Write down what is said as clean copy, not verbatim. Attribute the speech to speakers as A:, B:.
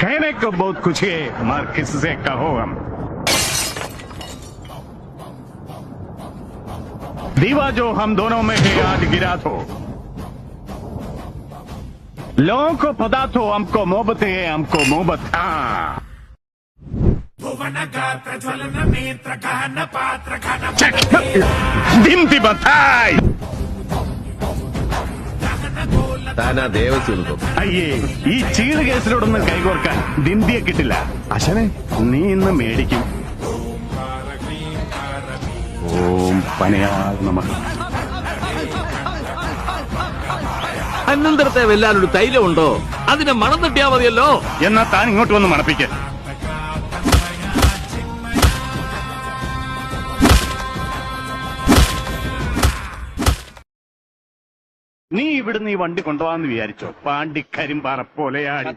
A: कहने को बहुत कुछ है मगर किससे कहो हम। दीवा जो हम दोनों में है आज गिरा तो लोगों को पता तो हमको मोहब्बत है, हमको मोहब्बत। हाँ ദിന്തി ബത്തായ്
B: താനാ ദേവസ്വം.
A: അയ്യേ, ഈ ചീട് കേസിലോടൊന്നും കൈകോർക്കാൻ ദിന്തിയെ കിട്ടില്ല. അശനെ നീ ഇന്ന് മേടിക്കും. ഓം പനയാൽ നമഃ.
B: അനന്തരത്തെ വെല്ലാനൊരു തൈലമുണ്ടോ? അതിനെ മണം തട്ടിയാ മതിയല്ലോ.
A: എന്നാ താൻ ഇങ്ങോട്ട് വന്ന് മണപ്പിക്ക. നീ ഇവിടുന്ന് ഈ വണ്ടി കൊണ്ടുപോകാന്ന് വിചാരിച്ചോ? പാണ്ടിക്കരിമ്പാറ പോലെയാണ്.